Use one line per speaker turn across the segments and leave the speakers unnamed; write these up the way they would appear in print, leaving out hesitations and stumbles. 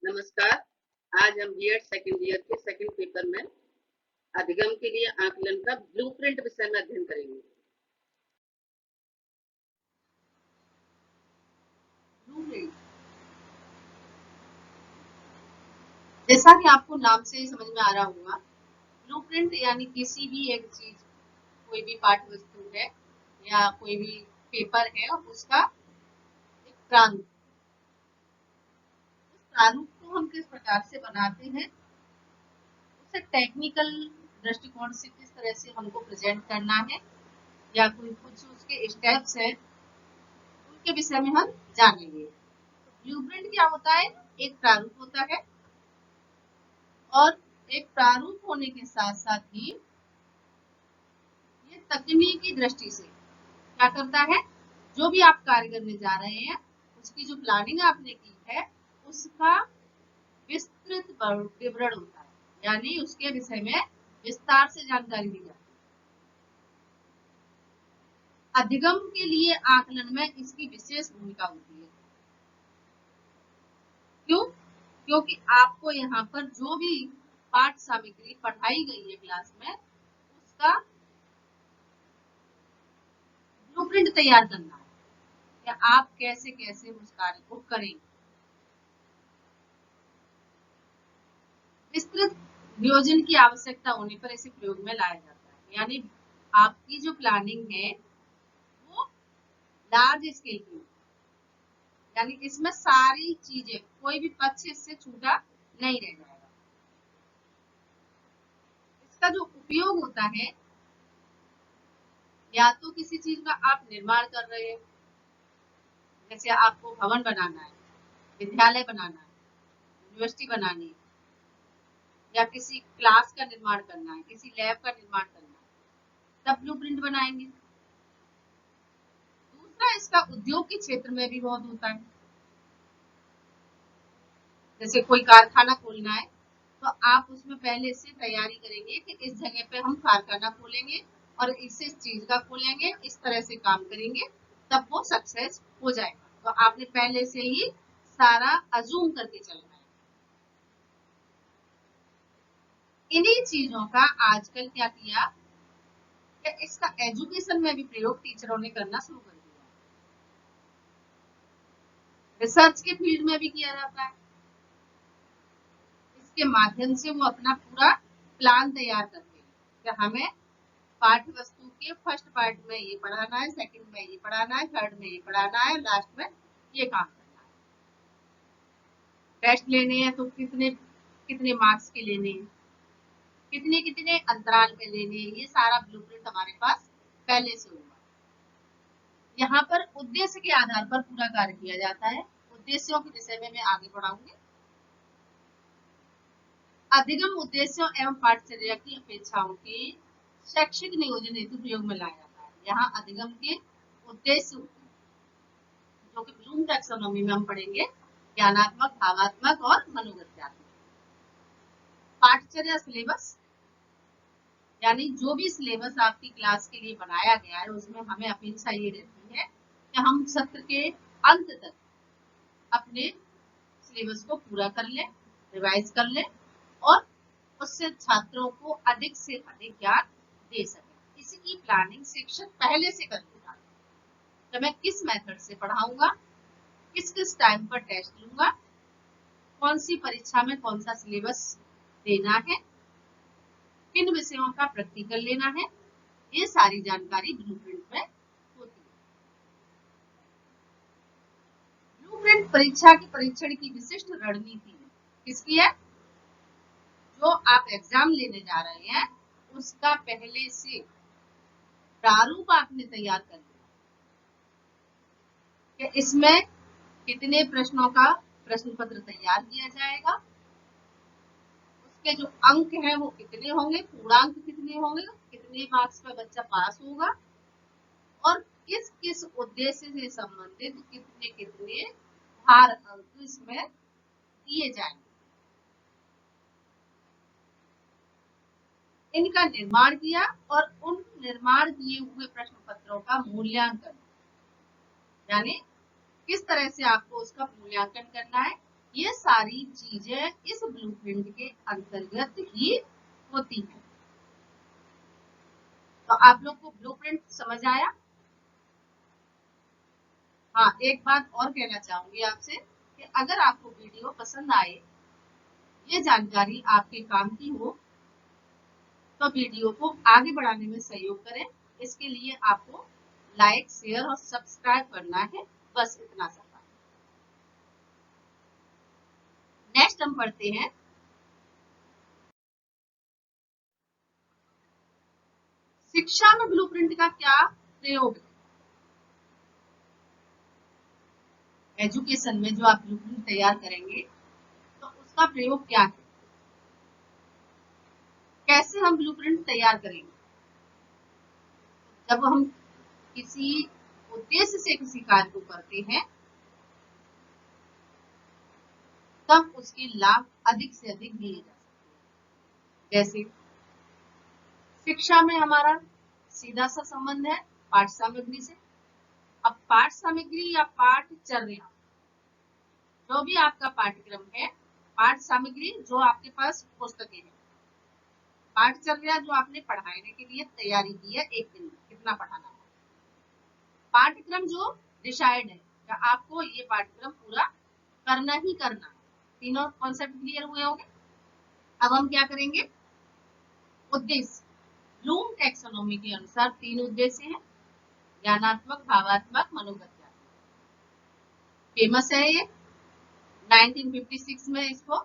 नमस्कार। आज हम बीएड सेकंड ईयर के सेकंड पेपर में अधिगम के लिए आकलन का ब्लूप्रिंट विषय में अध्ययन करेंगे।
ब्लूप्रिंट, जैसा कि आपको नाम से ही समझ में आ रहा होगा, ब्लूप्रिंट यानी किसी भी एक चीज, कोई भी पाठ्य वस्तु है या कोई भी पेपर है, उसका एक प्रारूप। उस प्रारूप को हम किस प्रकार से बनाते हैं, उसे टेक्निकल दृष्टिकोण से किस तरह से हमको प्रेजेंट करना है, या कोई कुछ उसके स्टेप्स हैं, उनके विषय में हम जानेंगे। ब्लूप्रिंट क्या होता है? एक प्रारूप होता है, और एक प्रारूप होने के साथ साथ ही ये तकनीकी दृष्टि से क्या करता है, जो भी आप कार्य करने जा रहे हैं, उसकी जो प्लानिंग आपने की है, उसका विस्तृत विवरण होता है, यानी उसके विषय में विस्तार से जानकारी दी जाती है। अधिगम के लिए आकलन में इसकी विशेष भूमिका होती है। क्यों? क्योंकि आपको यहाँ पर जो भी पाठ सामग्री पढ़ाई गई है क्लास में, उसका ब्लूप्रिंट तैयार करना है, या आप कैसे कैसे उस कार्य को करेंगे। विस्तृत नियोजन की आवश्यकता होने पर इसे प्रयोग में लाया जाता है, यानी आपकी जो प्लानिंग है वो लार्ज स्केल की, यानी इसमें सारी चीजें, कोई भी पक्ष इससे छूटा नहीं रह जाएगा। इसका जो उपयोग होता है, या तो किसी चीज का आप निर्माण कर रहे हैं, जैसे आपको भवन बनाना है, विद्यालय बनाना है, यूनिवर्सिटी बनानी है, या किसी क्लास का निर्माण करना है, किसी लैब का निर्माण करना है, तब ब्लूप्रिंट बनाएंगे। दूसरा, इसका उद्योग के क्षेत्र में भी बहुत होता है। जैसे कोई कारखाना खोलना है, तो आप उसमें पहले से तैयारी करेंगे कि इस जगह पे हम कारखाना खोलेंगे और इस चीज का खोलेंगे, इस तरह से काम करेंगे, तब वो सक्सेस हो जाएगा। तो आपने पहले से ही सारा अजूम करके चलना है। इन्हीं चीजों का आजकल क्या किया कि इसका एजुकेशन में भी प्रयोग टीचरों ने करना शुरू कर दिया। रिसर्च के फील्ड में भी किया जाता है। इसके माध्यम से वो अपना पूरा प्लान तैयार करते हैं कि हमें पाठ्य वस्तु के फर्स्ट पार्ट में ये पढ़ाना है, सेकंड में ये पढ़ाना है, थर्ड में ये पढ़ाना है, लास्ट में ये काम करना है। टेस्ट लेने हैं तो कितने कितने मार्क्स के लेने हैं, कितने कितने अंतराल पे लेने हैं, ये सारा ब्लूप्रिंट हमारे पास पहले से होगा। यहाँ पर उद्देश्य के आधार पर पूरा कार्य किया जाता है। उद्देश्यों के विषय में मैं आगे बढ़ाऊंगी। अधिगम उद्देश्यों एवं पाठचर्या की अपेक्षाओं के शैक्षिक नियोजन हेतु प्रयोग में लाया जाता है। यहाँ अधिगम के उद्देश्य जो कि ब्लूम टैक्सोनॉमी में हम पढ़ेंगे, ज्ञानात्मक, भावात्मक और मनोगत्यात्मक। पाठचर्या सिलेबस, यानी जो भी सिलेबस आपकी क्लास के लिए बनाया गया है, उसमें हमें अपेक्षा ये रहती है कि हम सत्र के अंत तक अपने सिलेबस को पूरा कर लें, रिवाइज कर लें, और उससे छात्रों को अधिक से अधिक ज्ञान दे सकें। इसकी प्लानिंग शिक्षक पहले से कर लेगा कि मैं किस मेथड से पढ़ाऊंगा, किस किस टाइम पर टेस्ट लूंगा, कौन सी परीक्षा में कौन सा सिलेबस देना है, किन विषयों का प्रैक्टिकल लेना है, ये सारी जानकारी ब्लूप्रिंट में होती है। ब्लूप्रिंट परीक्षा की परीक्षण की विशिष्ट रणनीति है। किसकी है? जो आप एग्जाम लेने जा रहे हैं, उसका पहले से प्रारूप आपने तैयार कर लिया कि इसमें कितने प्रश्नों का प्रश्न पत्र तैयार किया जाएगा, उसके जो अंक हैं वो कितने होंगे, पूर्णांक कितने होंगे, कितने मार्क्स पे बच्चा पास होगा, और किस किस उद्देश्य से संबंधित कितने कितने भार अंक इसमें दिए जाएंगे। इनका निर्माण किया और उन निर्माण किए हुए प्रश्न पत्रों का मूल्यांकन, यानी किस तरह से आपको उसका मूल्यांकन करना है, ये सारी चीजें इस ब्लूप्रिंट के अंतर्गत ही होती हैं। तो आप लोग को ब्लूप्रिंट समझ आया? हाँ, एक बात और कहना चाहूंगी आपसे कि अगर आपको वीडियो पसंद आए, ये जानकारी आपके काम की हो, तो वीडियो को आगे बढ़ाने में सहयोग करें। इसके लिए आपको लाइक, शेयर और सब्सक्राइब करना है, बस इतना सा। नेक्स्ट हम पढ़ते हैं शिक्षा में ब्लूप्रिंट का क्या प्रयोग है। एजुकेशन में जो आप ब्लूप्रिंट तैयार करेंगे तो उसका प्रयोग क्या है, कैसे हम ब्लूप्रिंट तैयार करेंगे। जब हम किसी उद्देश्य से किसी कार्य को करते हैं तब उसके लाभ अधिक से अधिक लिए जा सकते हैं। जैसे शिक्षा में हमारा सीधा सा संबंध है पाठ सामग्री से। अब पाठ सामग्री या पाठचर्या, जो भी आपका पाठ्यक्रम है, पाठ सामग्री जो आपके पास पुस्तकें हैं, पाठचर्या जो आपने पढ़ाने के लिए तैयारी की है, एक दिन में कितना पढ़ाना है, पाठ्यक्रम जो डिसाइड है कि आपको ये पाठ्यक्रम पूरा करना ही करना है। तीनों कॉन्सेप्ट क्लियर हुए होंगे। अब हम क्या करेंगे, उद्देश्य। ब्लूम टैक्सोनॉमी के अनुसार 3 उद्देश्य हैं, ज्ञानात्मक, भावात्मक, मनोगत्यात्मक। फेमस है ये, 1956 में इसको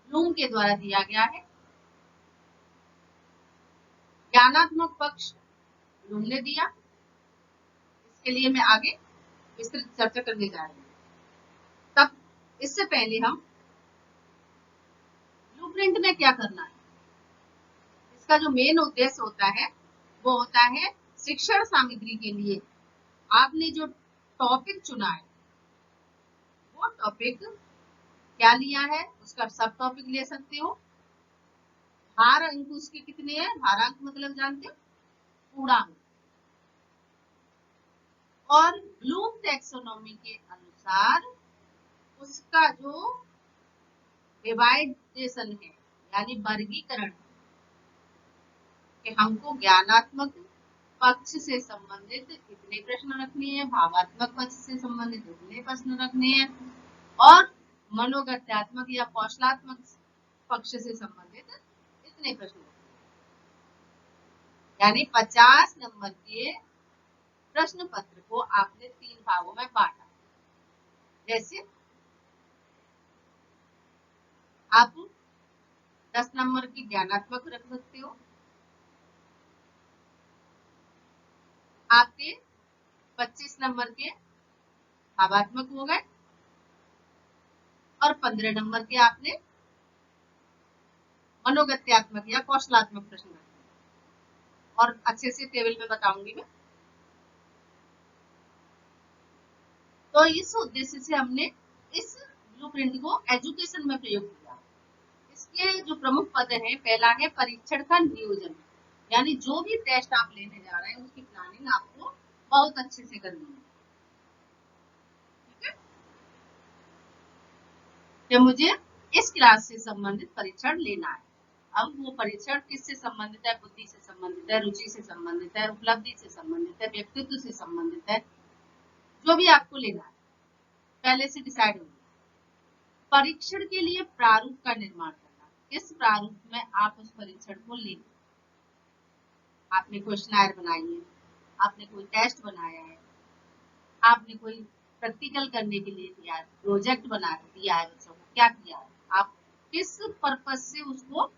ब्लूम के द्वारा दिया गया है। ज्ञानात्मक पक्ष ब्लूम ने दिया, इसके लिए मैं आगे विस्तृत चर्चा करने जा रही हूँ। तब इससे पहले हम ब्लूप्रिंट में क्या करना है, इसका जो मेन उद्देश्य होता है वो होता है शिक्षण सामग्री के लिए आपने जो टॉपिक चुना है, वो टॉपिक क्या लिया है, उसका सब टॉपिक ले सकते हो। भार अंक उसके कितने हैं, भारांक मतलब जानते हो, पूर्णांक। और ब्लूम टैक्सोनॉमी के अनुसार उसका जो डिवाइडेशन है यानी वर्गीकरण, कि हमको ज्ञानात्मक पक्ष से संबंधित इतने प्रश्न रखने हैं, भावात्मक पक्ष से संबंधित इतने प्रश्न रखने हैं, और मनोगत्यात्मक या कौशलात्मक पक्ष से संबंधित इतने प्रश्न रखने हैं। यानी 50 नंबर के प्रश्न पत्र को आपने 3 भागों में बांटा। जैसे आप 10 नंबर की ज्ञानात्मक रख सकते हो, आपके 25 नंबर के भावात्मक हो गए, और 15 नंबर के आपने मनोगत्यात्मक या कौशलात्मक प्रश्न रखे। और अच्छे से टेबल में बताऊंगी मैं। तो इस उद्देश्य से हमने इस ब्लूप्रिंट को एजुकेशन में प्रयोग किया। इसके जो प्रमुख पद हैं, पहला है परीक्षण का नियोजन, यानी जो भी टेस्ट आप लेने जा रहे हैं उसकी प्लानिंग आपको बहुत अच्छे से करनी है। ठीक है, कि मुझे इस क्लास से संबंधित परीक्षण लेना है। अब वो परीक्षण किससे संबंधित है, बुद्धि से संबंधित है, रुचि से संबंधित है, उपलब्धि से संबंधित है, व्यक्तित्व से संबंधित है, जो भी आपको लेना है पहले से डिसाइड हो। परीक्षण के लिए प्रारूप का निर्माण करना, किस प्रारूप में आप उस परीक्षण को लेंगे। आपने क्वेश्चनर बनाई है, आपने कोई टेस्ट बनाया है, आपने कोई प्रैक्टिकल करने के लिए दिया है, प्रोजेक्ट बना दिया है बच्चों को, क्या किया है, आप किस पर्पज से उसको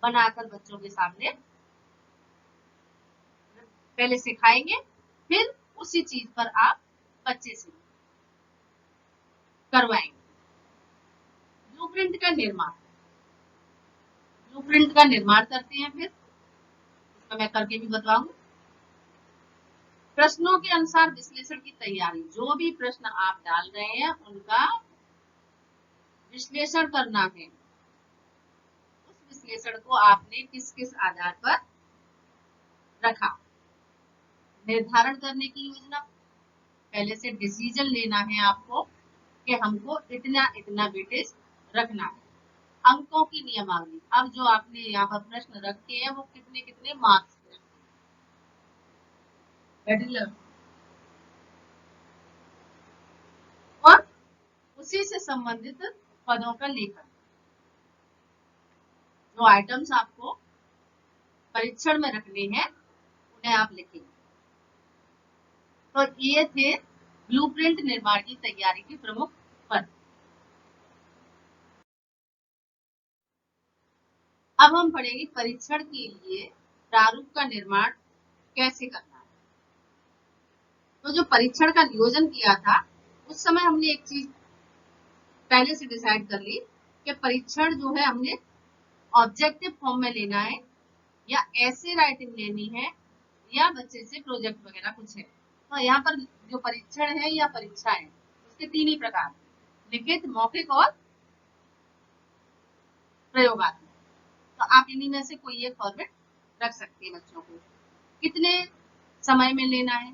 बनाकर बच्चों के सामने पहले सिखाएंगे, फिर उसी चीज पर आप बच्चे से करवाएंगे। ब्लूप्रिंट का निर्माण, ब्लूप्रिंट का निर्माण करते हैं, फिर इसका मैं करके भी बताऊंगी। प्रश्नों के अनुसार विश्लेषण की तैयारी, जो भी प्रश्न आप डाल रहे हैं उनका विश्लेषण करना है। उस विश्लेषण को आपने किस किस आधार पर रखा, निर्धारण करने की योजना, पहले से डिसीजन लेना है आपको कि हमको इतना इतना वेटेज रखना है। अंकों की नियमावली, अब जो आपने यहाँ पर प्रश्न रखे हैं वो कितने कितने मार्क्स के हैं, और उसी से संबंधित पदों का लेखन। जो आइटम्स आपको परीक्षण में रखने हैं उन्हें आप लिखेंगे। तो ये थे ब्लूप्रिंट निर्माण की तैयारी के प्रमुख पद। अब हम पढ़ेंगे परीक्षण के लिए प्रारूप का निर्माण कैसे करना है। तो जो परीक्षण का नियोजन किया था उस समय हमने एक चीज पहले से डिसाइड कर ली कि परीक्षण जो है हमने ऑब्जेक्टिव फॉर्म में लेना है, या ऐसे राइटिंग लेनी है, या बच्चे से प्रोजेक्ट वगैरह कुछ है। तो यहाँ पर जो परीक्षण है या परीक्षा है उसके तीन ही प्रकार, लिखित, मौखिक और प्रयोगात्मक। तो आप इन्हीं में से कोई एक फॉर्मेट रख सकते हैं बच्चों को। कितने समय में लेना है,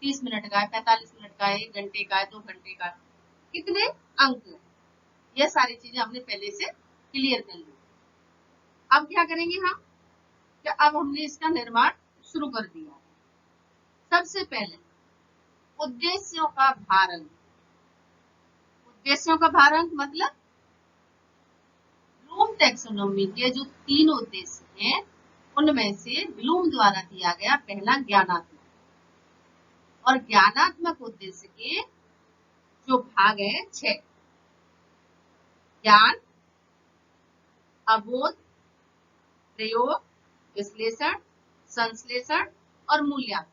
30 मिनट का है, 45 मिनट का है, 1 घंटे का है, 2 घंटे का, कितने अंक, ये सारी चीजें हमने पहले से क्लियर कर ली। अब क्या करेंगे हम, कि अब हमने इसका निर्माण शुरू कर दिया। सबसे पहले उद्देश्यों का भारांक। उद्देश्यों का भारांक मतलब ब्लूम टैक्सोनॉमी के जो 3 उद्देश्य हैं उनमें से ब्लूम द्वारा दिया गया पहला ज्ञानात्मक, और ज्ञानात्मक उद्देश्य के जो भाग है 6, ज्ञान, अबोध, प्रयोग, विश्लेषण, संश्लेषण और मूल्यांकन।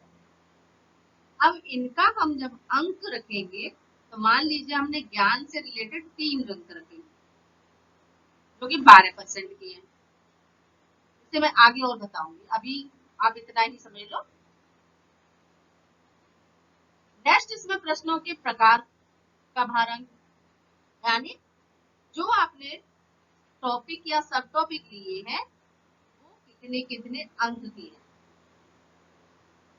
अब इनका हम जब अंक रखेंगे तो मान लीजिए हमने ज्ञान से रिलेटेड 3 अंक रखे जो कि 12% की है। इसे मैं आगे और बताऊंगी, अभी आप इतना ही समझ लो। नेक्स्ट इसमें प्रश्नों के प्रकार का भारांक, यानी जो आपने टॉपिक या सब टॉपिक लिए हैं वो कितने कितने अंक के हैं।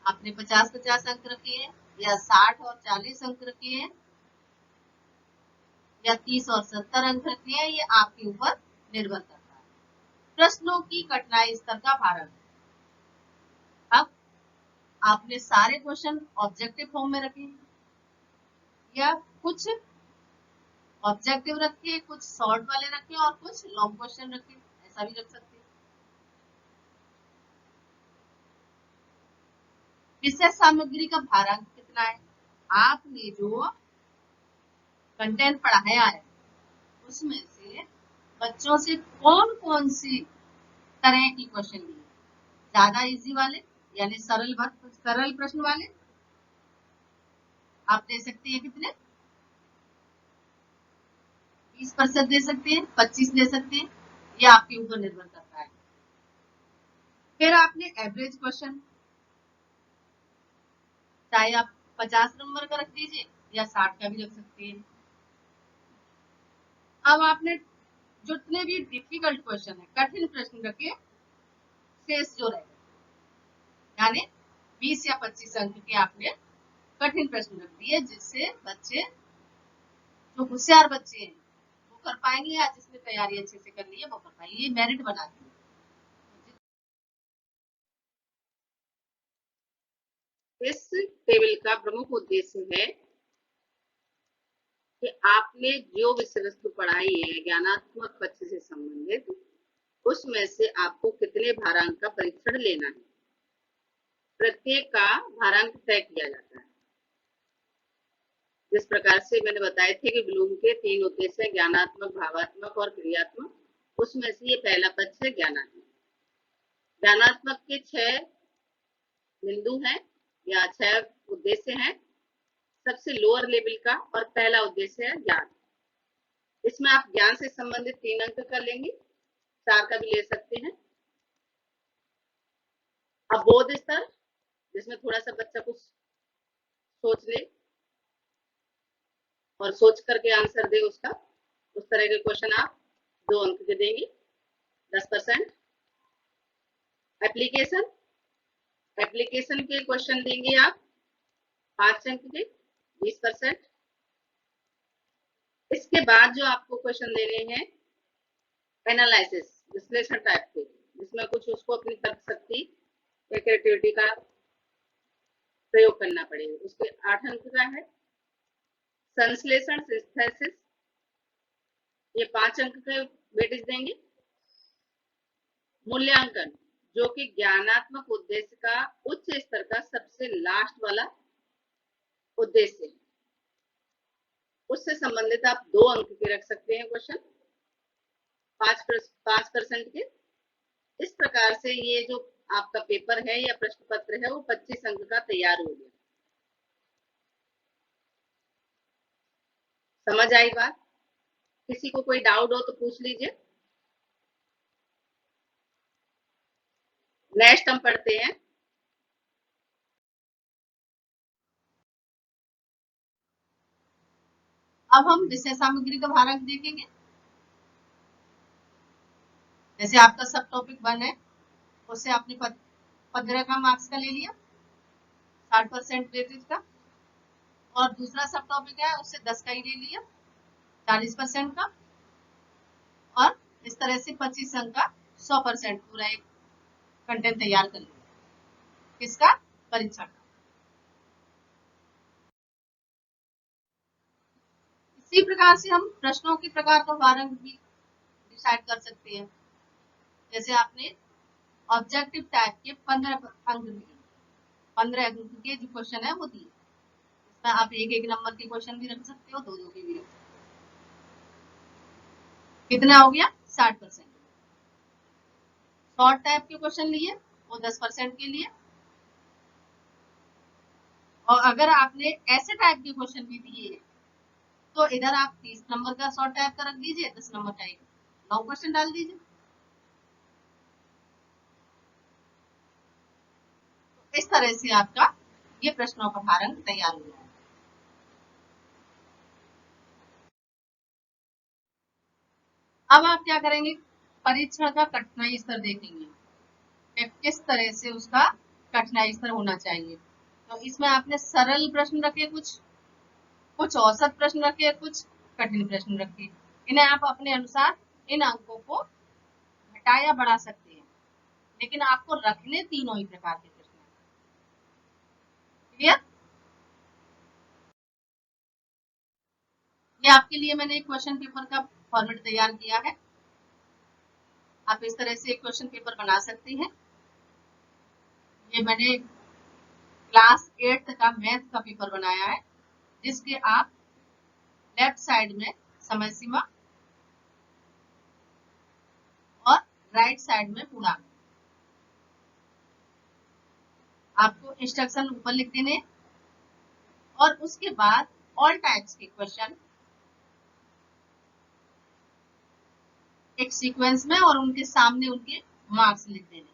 आपने 50-50 अंक रखे हैं, या 60 और 40 अंक रखे हैं, या 30 और 70 अंक रखे हैं, ये आपके ऊपर निर्भर करता है। प्रश्नों की कठिनाई स्तर का भारांक, अब आपने सारे क्वेश्चन ऑब्जेक्टिव फॉर्म में रखे या कुछ ऑब्जेक्टिव रखे, कुछ शॉर्ट वाले रखे और कुछ लॉन्ग क्वेश्चन रखे, ऐसा भी रख सकते हैं। विषय सामग्री का भारांक कितना है, आपने जो कंटेंट पढ़ाया है उसमें से बच्चों से कौन कौन सी तरह की क्वेश्चन लिए, ज्यादा इजी वाले यानी सरल प्रश्न वाले आप दे सकते हैं कितने, 20% दे सकते हैं, 25 दे सकते हैं, ये आपके ऊपर निर्भर करता है। फिर आपने एवरेज क्वेश्चन, चाहे आप 50 नंबर का रख दीजिए या 60 का भी रख सकते हैं। अब आपने जितने भी डिफिकल्ट क्वेश्चन है, कठिन प्रश्न रखे, शेष जो रहे यानी 20 या 25 अंक के आपने कठिन प्रश्न रख दिए, जिससे बच्चे जो होशियार बच्चे हैं वो कर पाएंगे, या जिसने तैयारी अच्छे से कर ली है वो कर पाएंगे, ये मेरिट बनाती है।
इस टेबल का प्रमुख उद्देश्य है कि आपने जो विषय वस्तु पढ़ाई है ज्ञानात्मक पक्ष से संबंधित, उसमें से आपको कितने भारांक का परीक्षण लेना है। प्रत्येक का भारांक तय किया जाता है। जिस प्रकार से मैंने बताए थे कि ब्लूम के 3 उद्देश्य, ज्ञानात्मक, भावात्मक और क्रियात्मक, उसमें से ये पहला पक्ष है ज्ञानात्मक। ज्ञानात्मक के 6 बिंदु हैं या 6 उद्देश्य हैं। सबसे लोअर लेवल का और पहला उद्देश्य है ज्ञान। इसमें आप ज्ञान से संबंधित 3 अंक का लेंगे, 4 का भी ले सकते हैं। अबोध स्तर, जिसमें थोड़ा सा बच्चा कुछ सोच ले और सोच करके आंसर दे उसका, उस तरह के क्वेश्चन आप 2 अंक के देंगे, 10%। एप्लीकेशन, एप्लीकेशन के क्वेश्चन देंगे आप 5 अंक के, 20%। इसके बाद जो आपको क्वेश्चन देने हैं एनालिसिस, विश्लेषण टाइप के, जिसमें कुछ उसको अपनी तर्क शक्ति या क्रिएटिविटी का प्रयोग करना पड़ेगा। उसके 8 अंक का है। संश्लेषण सिंथेसिस, ये 5 अंक के वेटेज देंगे। मूल्यांकन, जो कि ज्ञानात्मक उद्देश्य का उच्च स्तर का सबसे लास्ट वाला उद्देश्य है, उससे संबंधित आप 2 अंक के रख सकते हैं क्वेश्चन, 5% के। इस प्रकार से ये जो आपका पेपर है या प्रश्न पत्र है वो 25 अंक का तैयार हो गया। समझ आई बात? किसी को कोई डाउट हो तो पूछ लीजिए। नेक्स्ट हम पढ़ते हैं
अब हम विषय सामग्री का भारांक देखेंगे। जैसे आपका सब टॉपिक 1 है, उससे आपने 15 का मार्क्स का ले लिया, 60% वेटेज का। और दूसरा सब टॉपिक है, उससे 10 का ही ले लिया, 40% का। और इस तरह से 25 अंक का 100% पूरा एक कंटेंट तैयार कर लिया। किसका? परीक्षा का। इसी प्रकार से हम प्रश्नों के प्रकार का भारांक भी डिसाइड कर सकते हैं। जैसे आपने ऑब्जेक्टिव टाइप के 15 अंक दिए, 15 अंक के जो क्वेश्चन है वो दिए। इसमें आप एक नंबर के क्वेश्चन भी रख सकते हो, दो के भी रख सकते हो। कितना हो गया? 60%। शॉर्ट टाइप के क्वेश्चन लिए, वो 10% के लिए। और अगर आपने ऐसे टाइप के क्वेश्चन भी दिए तो इधर आप 30 नंबर का शॉर्ट टाइप का रख दीजिए, 10 नंबर का 9 क्वेश्चन डाल दीजिए। तो इस तरह से आपका ये प्रश्नों का भारांक तैयार हो जाएगा। अब आप क्या करेंगे? परीक्षण का कठिनाई स्तर देखेंगे कि किस तरह से उसका कठिनाई स्तर होना चाहिए। तो इसमें आपने सरल प्रश्न रखे, कुछ औसत प्रश्न रखे, कुछ कठिन प्रश्न रखे। इन्हें आप अपने अनुसार इन अंकों को घटा या बढ़ा सकते हैं, लेकिन आपको रखने तीनों ही प्रकार के प्रश्न। क्लियर? ये आपके लिए मैंने एक क्वेश्चन पेपर का फॉर्मेट तैयार किया है। आप इस तरह से एक क्वेश्चन पेपर बना सकते हैं। ये मैंने क्लास 8 का मैथ का पेपर बनाया है, जिसके आप लेफ्ट साइड में समय सीमा और राइट साइड में पूर्णांक। आपको इंस्ट्रक्शन ऊपर लिख देने और उसके बाद ऑल टाइप्स के क्वेश्चन एक सीक्वेंस में और उनके सामने उनके मार्क्स लिख देने।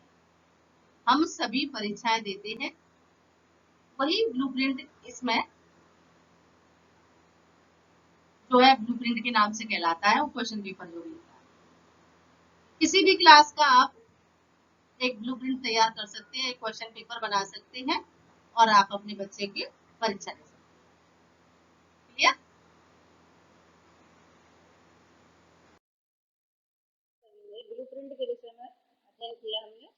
हम सभी परीक्षाएं देते हैं, वही ब्लूप्रिंट इसमें जो है ब्लूप्रिंट के नाम से कहलाता है, वो क्वेश्चन पेपर जो भी होता है। किसी भी क्लास का आप एक ब्लूप्रिंट तैयार कर सकते हैं, एक क्वेश्चन पेपर बना सकते हैं और आप अपने बच्चे की परीक्षा दे सकते हैं। क्लियर?
ब्लूप्रिंट के विषय में अध्ययन किया हमने।